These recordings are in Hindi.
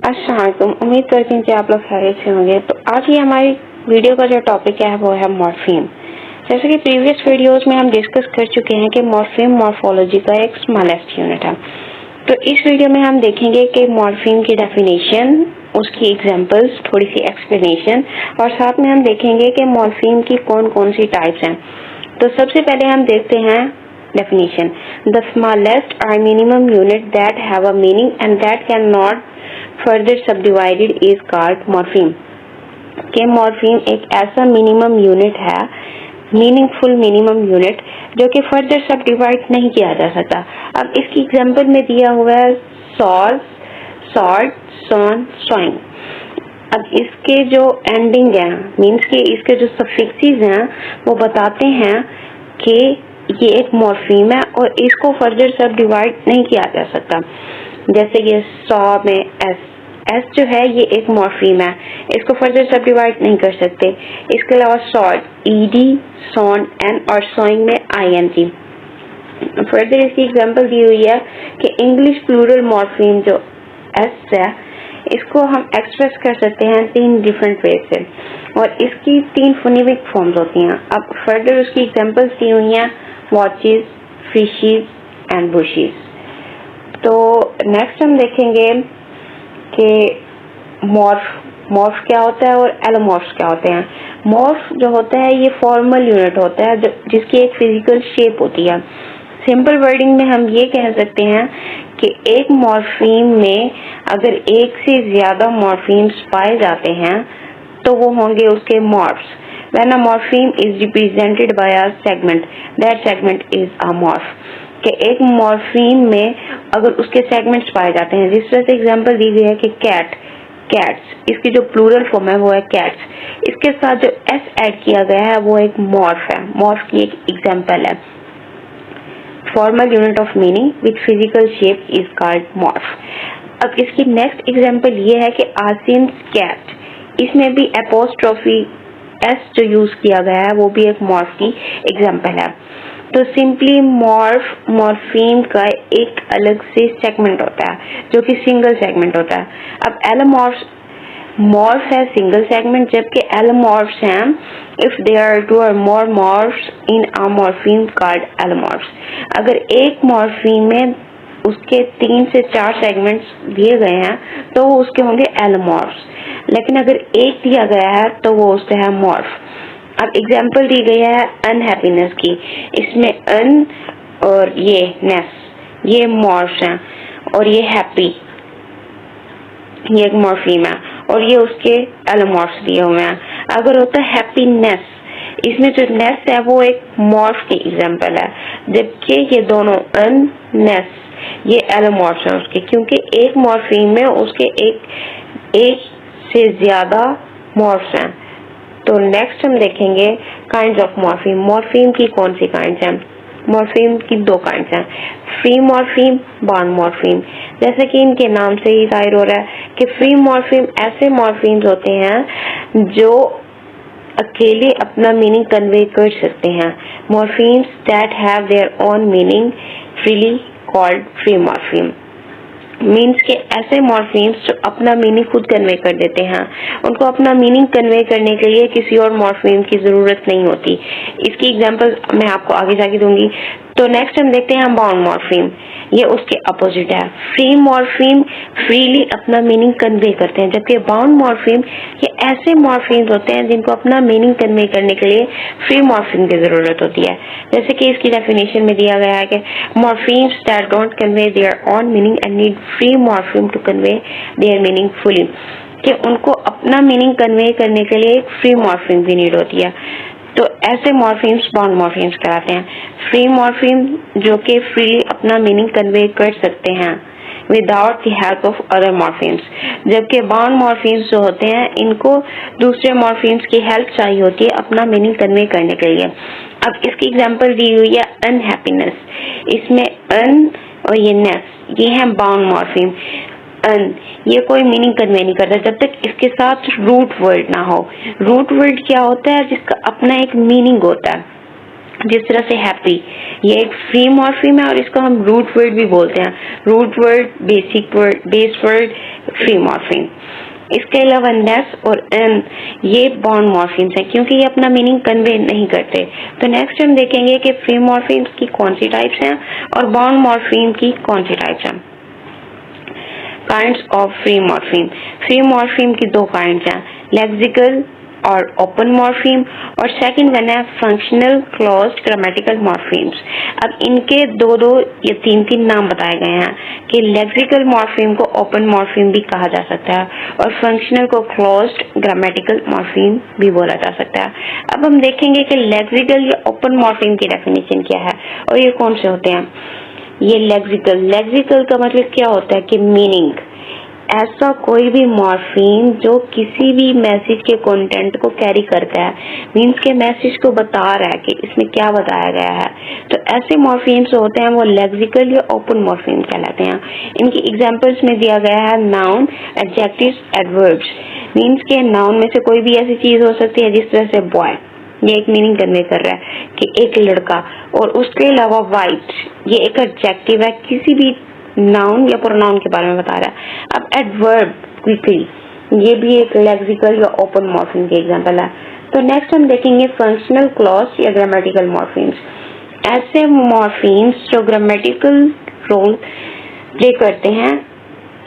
अस्सलाम वालेकुम। उम्मीद करती हूँ कि आप लोग खैरियत से होंगे। तो आज ये हमारी वीडियो का जो टॉपिक है वो है मॉर्फीम। जैसे कि प्रीवियस वीडियोस में हम डिस्कस कर चुके हैं कि मॉर्फीम मॉर्फोलॉजी का एक स्मॉलेस्ट यूनिट है। तो इस वीडियो में हम देखेंगे कि मॉर्फीम की डेफिनेशन, उसकी एग्जांपल्स, थोड़ी सी एक्सप्लेनेशन और साथ में हम देखेंगे कि मॉर्फीम की कौन कौन सी टाइप्स हैं। तो सबसे पहले हम देखते हैं definition. The smallest or minimum unit that have a meaning and that cannot further subdivided is called morpheme. कि मॉर्फीम एक ऐसा मिनिमम यूनिट है, मीनिंगफुल मिनिमम यूनिट, जो कि फर्दर सब डिवाइड नहीं किया जा सकता। अब इसकी एग्जांपल में दिया हुआ है सॉल्व, सॉल्ट, सॉन, सॉइंग। अब इसके जो एंडिंग है, मीन्स के इसके जो सफिक्सेस हैं वो बताते हैं कि ये एक मॉर्फीम है और इसको फर्दर सब डिवाइड नहीं किया जा सकता। जैसे ये सॉ में एस जो है ये एक मॉर्फीम है, इसको फर्दर सब डिवाइड नहीं कर सकते। इसके अलावा सॉल्ट ईडी, सॉन एन और सॉइंग में आईएनजी। फर्दर इसकी एग्जांपल दी हुई है कि इंग्लिश प्लूरल मॉर्फीम जो एस है इसको हम एक्सप्रेस कर सकते हैं 3 डिफरेंट वे से और इसकी 3 फोनेमिक फॉर्म्स होती हैं। अब फर्दर उसकी एग्जांपल्स दी हुई हैं वॉचेस, फिशेस एंड बुशेस। तो नेक्स्ट हम देखेंगे कि मॉर्फ क्या होता है और एलोमॉर्फ्स क्या होते हैं। मॉर्फ जो होता है ये फॉर्मल यूनिट होता है जिसकी एक फिजिकल शेप होती है। सिंपल वर्डिंग में हम ये कह सकते हैं कि एक मॉर्फीम में अगर एक से ज्यादा मॉर्फीम्स पाए जाते हैं तो वो होंगे उसके morphs. When a morpheme is represented by a segment, that segment is a morph. कि एक मॉर्फीम में अगर उसके सेगमेंट्स पाए जाते हैं, जिस तरह से एग्जांपल दी गई है कि कैट, कैट्स, इसकी जो प्लूरल फॉर्म है वो है कैट्स। इसके साथ जो एस ऐड किया गया है वो एक मॉर्फ है। मॉर्फ की एक एग्जांपल है। Formal unit of meaning with physical shape is called morph. अब इसकी नेक्स्ट एग्जांपल ये है कि आसिम्स कैट, इसमें भी एपोस्ट्रोफी एस जो यूज किया गया है वो भी एक मॉर्फ की एग्जांपल है। तो सिंपली मॉर्फीम का एक अलग से सेगमेंट होता है जो कि सिंगल सेगमेंट होता है। अब एलोमॉर्फ्स, मॉर्फ है सिंगल सेगमेंट, जबकि एलोमॉर्फ्स हैं इफ देयर आर 2 और मोर मॉर्फ्स इन अ मॉर्फीम कॉल्ड एलोमॉर्फ्स। अगर एक मॉर्फीम में उसके 3 से 4 सेगमेंट्स दिए गए हैं तो वो उसके होंगे एलोमॉर्फ्स, लेकिन अगर एक दिया गया है तो वो उसका है मॉर्फ। अब एग्जांपल दी गई है अनहैप्पीनेस की, इसमें अन और ये नेस ये मॉर्फ्स हैं और ये हैप्पी ये एक मॉर्फीम है और ये उसके एलोमॉर्फ्स दिए हुए हैं। अगर होता है हैप्पीनेस, इसमें जो नेस है वो एक मॉर्फ की एग्जांपल है, जबकि ये दोनों अन नेस ये एलोमॉर्फ्स हैं उसके, क्योंकि एक मॉर्फीम में उसके एक से ज्यादा मॉर्फ्स हैं। तो नेक्स्ट हम देखेंगे काइंड्स ऑफ मॉर्फीम। मॉर्फीम की कौन सी काइंड्स हैं? मॉर्फीम की 2 काइंड्स हैं, फ्री मॉर्फीम, बॉन्ड मॉर्फीम। जैसे कि इनके नाम से ही जाहिर हो रहा है कि फ्री मॉर्फीम ऐसे मॉर्फीम्स होते हैं जो अकेले अपना मीनिंग कन्वे कर सकते हैं। Morphemes that have their own meaning freely called free morpheme. Means के ऐसे मॉर्फीम्स जो अपना मीनिंग खुद कन्वे कर देते हैं, उनको अपना मीनिंग कन्वे करने के लिए किसी और मॉर्फीम की जरूरत नहीं होती। इसकी एग्जांपल मैं आपको आगे जाके दूंगी। तो नेक्स्ट हम देखते हैं बाउंड मॉर्फीम, ये उसके अपोजिट है। फ्री मॉर्फीम फ्रीली अपना मीनिंग कन्वे करते हैं, जबकि बाउंड मॉर्फीम ये ऐसे मॉर्फीम्स होते हैं जिनको अपना मीनिंग कन्वे करने के लिए फ्री मॉर्फीम की जरूरत होती है। जैसे कि इसकी डेफिनेशन में दिया गया है कि morphemes that don't convey their own meaning and need free morpheme to convey their meaning fully, कि उनको अपना मीनिंग कन्वे करने के लिए फ्री मॉर्फीम की नीड होती है। तो ऐसे मॉर्फीम्स बाउंड मॉर्फीम्स कहलाते हैं। फ्री मॉर्फीम जो कि फ्रीली अपना मीनिंग कन्वे कर सकते हैं without the help of other morphemes, जबकि बाउंड मॉर्फीम्स जो होते हैं इनको दूसरे मॉर्फीम्स की हेल्प चाहिए होती है अपना मीनिंग कन्वे करने के लिए। अब इसकी एग्जांपल दी हुई है अनहैप्पीनेस, इसमें अन और ये नेस ये है बाउंड मॉर्फीम। अन ये कोई मीनिंग कन्वे नहीं करता जब तक इसके साथ रूट वर्ड ना हो। रूट वर्ड क्या होता है? जिसका अपना एक मीनिंग होता है, जिस तरह से हैप्पी ये एक फ्री मॉर्फीम है और इसको हम रूट वर्ड भी बोलते हैं। Root word, basic word, base word, free morpheme. इसके अलावा नेस और एन ये बाउंड मॉर्फीम्स हैं क्योंकि ये अपना मीनिंग कन्वे नहीं करते। तो नेक्स्ट हम देखेंगे कि फ्री मॉर्फीम्स की कौन सी टाइप्स हैं और बाउंड मॉर्फीम की कौन सी टाइप्स हैं। Kinds of free morpheme. Free morpheme की दो काइंड्स हैं, लेक्सिकल और ओपन मॉर्फीम, और सेकंड वन है फंक्शनल क्लोज्ड ग्रामेटिकल मॉर्फीम्स। अब इनके दो या तीन नाम बताए गए हैं कि लेक्सिकल मॉर्फीम को ओपन मॉर्फीम भी कहा जा सकता है और फंक्शनल को क्लोज्ड ग्रामेटिकल मॉर्फीम भी बोला जा सकता है। अब हम देखेंगे कि लेक्सिकल या ओपन मॉर्फीम की डेफिनेशन क्या है और ये कौन से होते हैं। ये लेक्सिकल का मतलब क्या होता है कि मीनिंग, ऐसा कोई भी मॉर्फीम जो किसी भी मैसेज के कंटेंट को कैरी करता है, मीन्स के मैसेज को बता रहा है कि इसमें क्या बताया गया है। तो ऐसे मॉर्फीम्स होते हैं वो लेक्सिकल या ओपन मॉर्फीम कहलाते हैं। इनकी एग्जांपल्स में दिया गया है नाउन, एडजेक्टिव्स, एडवर्ब्स। मीन्स के नाउन में से कोई भी ऐसी चीज हो सकती है जिस तरह से बॉय, ये एक मीनिंग कन्वे कर रहा है कि एक लड़का, और उसके अलावा वाइट ये एक एडजेक्टिव है, किसी भी नाउन या प्रोनाउन के बारे में बता रहा है। अब एडवर्ब क्विकली, ये भी एक लेक्सिकल या ओपन मॉर्फीम के एग्जांपल है। तो नेक्स्ट हम देखेंगे फंक्शनल क्लॉज या ग्रामेटिकल मॉर्फीम्स। ऐसे मॉर्फीम्स जो ग्रामेटिकल रोल प्ले करते हैं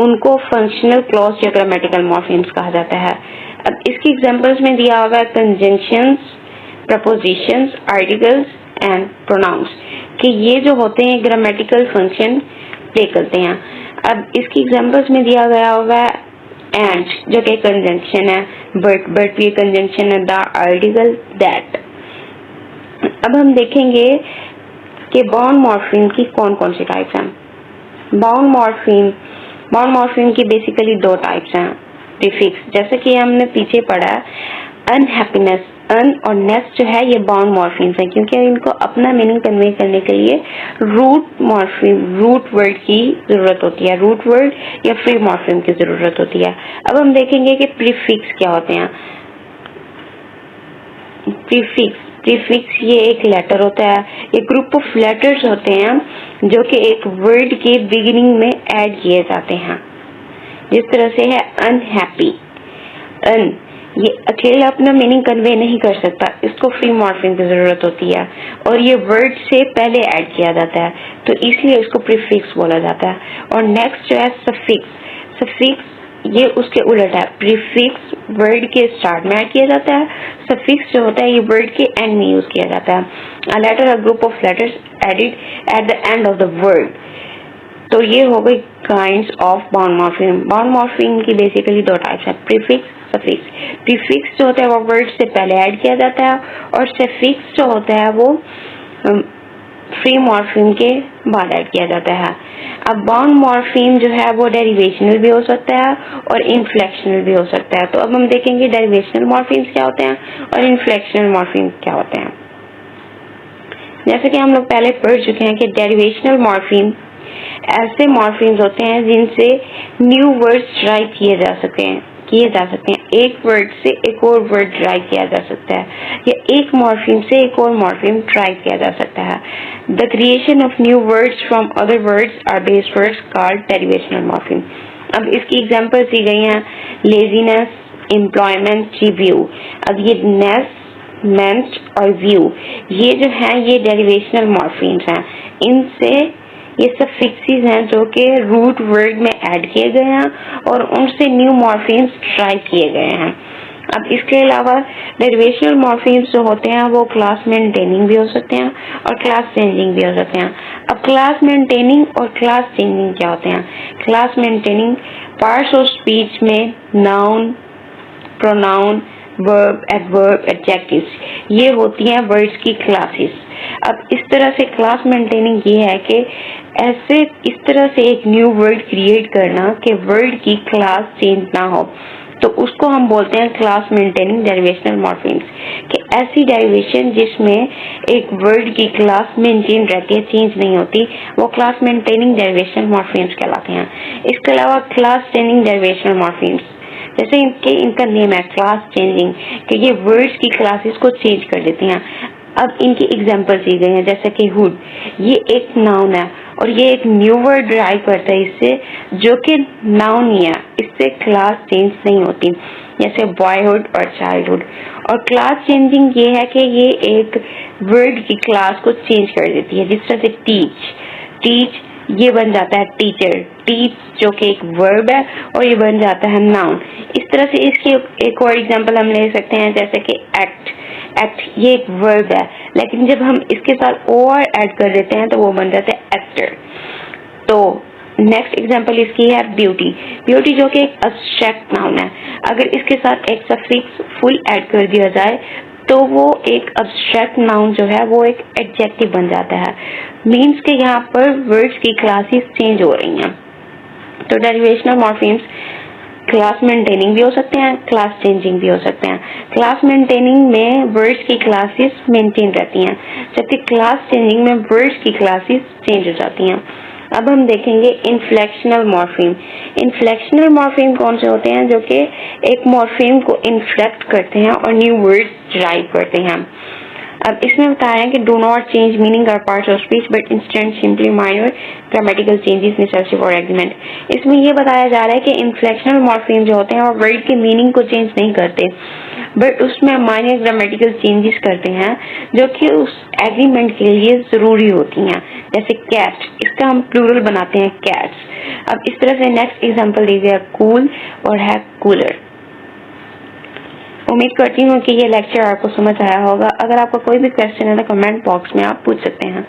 उनको फंक्शनल क्लॉज या ग्रामेटिकल मॉर्फीम्स कहा जाता है। अब इसकी एग्जांपल्स में दिया हुआ है conjunctions, prepositions, articles and pronouns, कि ये जो होते हैं ग्रामेटिकल फंक्शन प्ले करते हैं। अब इसकी एग्जांपल्स में दिया गया होगा एंड जो कि कंजंक्शन है, बट भी कंजंक्शन है, द आर्टिकल, दैट। अब हम देखेंगे कि बाउंड मॉर्फीम की कौन कौन सी टाइप्स हैं। बाउंड मॉर्फीम की बेसिकली दो टाइप्स हैं। प्रीफिक्स, जैसे कि हमने पीछे पढ़ा, अनहैप्पीनेस, अन और नेस जो है ये बाउंड मॉर्फीम्स हैं क्योंकि इनको अपना मीनिंग कन्वे करने के लिए रूट वर्ड की जरूरत होती है, रूट वर्ड या फ्री मॉर्फीम की जरूरत होती है। अब हम देखेंगे कि प्रीफिक्स क्या होते हैं। प्रीफिक्स ये एक लेटर होता है, ये ग्रुप ऑफ लेटर्स होते हैं जो कि एक वर्ड के बिगिनिंग में ऐड किए जाते हैं। जिस तरह से है अनहैप्पी, अन ये अकेला अपना मीनिंग कन्वे नहीं कर सकता, इसको फ्री मॉर्फीम की जरूरत होती है और ये वर्ड से पहले ऐड किया जाता है, तो इसलिए इसको प्रीफिक्स बोला जाता है। और नेक्स्ट जो है सफिक्स ये उसके उलट है। प्रीफिक्स वर्ड के स्टार्ट में ऐड किया जाता है, सफिक्स जो होता है ये वर्ड के एंड में यूज किया जाता है। A letter, a group of letters added at the end of the word. तो ये हो गई kinds of bound morpheme. Bound morpheme की बेसिकली दो टाइप्स है, प्रीफिक्स, सफिक्स। प्रीफिक्स जो होता है वो वर्ड से पहले ऐड किया जाता है और सफिक्स जो होता है वो फ्री मॉर्फीम के बाद ऐड किया जाता है। अब बाउंड मॉर्फीम जो है वो डेरिवेशनल भी हो सकता है और इनफ्लेक्शनल भी हो सकता है। तो अब हम देखेंगे डेरिवेशनल मॉर्फीम्स क्या होते हैं और इनफ्लेक्शनल मॉर्फीम क्या होते हैं। जैसे कि हम लोग पहले पढ़ चुके हैं कि डेरिवेशनल मॉर्फीम ऐसे मॉर्फीम्स होते हैं जिनसे न्यू वर्ड्स ड्राइव किए जा सकते हैं। एक वर्ड से एक और वर्ड ड्राइव किया जा सकता है या एक मॉर्फीम से एक और मॉर्फीम ड्राइव किया जा सकता है। The creation of new words from other words are base words called derivational morpheme. अब इसकी एग्जांपल्स दी गई हैं, लेजीनेस, एम्प्लॉयमेंट, रिव्यू। अब ये नेस, मेंट और व्यू ये जो है ये डेरिवेशनल मॉर्फीम्स हैं। इनसे ये सब फिक्सेस हैं जो कि रूट वर्ड में ऐड किए गए हैं और उनसे न्यू मॉर्फीम्स ड्राइव किए गए हैं। अब इसके अलावा डेरिवेशनल मॉर्फीम्स जो होते हैं वो क्लास मेंटेनिंग भी हो सकते हैं और क्लास चेंजिंग भी हो सकते हैं। अब क्लास मेंटेनिंग और क्लास चेंजिंग क्या होते हैं। Class maintaining parts of speech में noun, pronoun, verb, adverb, adjectives ये होती हैं वर्ड्स की क्लासेस। अब इस तरह से क्लास मेंटेनिंग ये है कि इस तरह से एक न्यू वर्ड क्रिएट करना कि वर्ड की क्लास चेंज ना हो, तो उसको हम बोलते हैं क्लास मेंटेनिंग डेरिवेशनल मॉर्फीम्स। कि ऐसी डेरिवेशन जिसमें एक वर्ड की क्लास मेंटेन रहती है, चेंज नहीं होती, वो क्लास मेंटेनिंग डेरिवेशनल मॉर्फीम्स कहलाते हैं। इसके अलावा क्लास चेंजिंग डेरिवेशनल मॉर्फीम्स, जैसे इनका नेम है क्लास चेंजिंग, कि ये वर्ड्स की क्लासेस को चेंज कर देती हैं। अब इनकी एग्जांपल दी गई हैं, जैसे कि हुड ये एक नाउन है और ये एक न्यू वर्ड ड्राइव करता है इससे, जो कि नाउन ही है, इससे क्लास चेंज नहीं होती, जैसे बॉयहुड और चाइल्डहुड। और क्लास चेंजिंग ये है कि ये एक वर्ड की क्लास को चेंज कर देती है, जिस तरह से टीच ये बन जाता है टीचर, टीच जो कि एक वर्ब है और ये बन जाता है नाउन। इस तरह से इसकी एक और एग्जांपल हम ले सकते हैं, जैसे कि एक्ट ये एक वर्ब है, लेकिन जब हम इसके साथ और ऐड कर देते हैं तो वो बन जाता है एक्टर। तो नेक्स्ट एग्जांपल इसकी है ब्यूटी जो कि एक एब्स्ट्रैक्ट नाउन है। अगर इसके साथ एक सफिक्स फुल ऐड कर दिया जाए तो वो एक एब्स्ट्रैक्ट नाउन जो है वो एक एडजेक्टिव बन जाता है। मीन्स के यहाँ पर वर्ड्स की क्लासेस चेंज हो रही हैं। तो डेरिवेशनल मॉर्फीम्स क्लास मेंटेनिंग भी हो सकते हैं, क्लास चेंजिंग भी हो सकते हैं। क्लास मेंटेनिंग में वर्ड्स की क्लासेस मेंटेन रहती हैं, जबकि क्लास चेंजिंग में वर्ड्स की क्लासेस चेंज हो जाती हैं। अब हम देखेंगे इन्फ्लेक्शनल मॉर्फीम। इन्फ्लेक्शनल मॉर्फीम कौन से होते हैं? जो कि एक मॉर्फीम को इन्फ्लेक्ट करते हैं और न्यू वर्ड्स डिराइव करते हैं। अब इसमें बताया है कि डू नॉट चेंज मीनिंग और parts of speech but instant simply minor grammatical changes necessary for agreement. इसमें ये बताया जा रहा है कि इन्फ्लेक्शनल मॉर्फीम जो होते हैं वो वर्ड के मीनिंग को चेंज नहीं करते, बट उसमें माइनर ग्रामेटिकल चेंजेस करते हैं जो कि उस एग्रीमेंट के लिए जरूरी होती हैं। जैसे कैट, इसका हम प्लूरल बनाते हैं कैट्स। अब इस तरह से नेक्स्ट एग्जांपल लीजिए कूल और है कूलर। उम्मीद करती हूँ कि ये लेक्चर आपको समझ आया होगा। अगर आपका कोई भी क्वेश्चन है तो कमेंट बॉक्स में आप पूछ सकते हैं।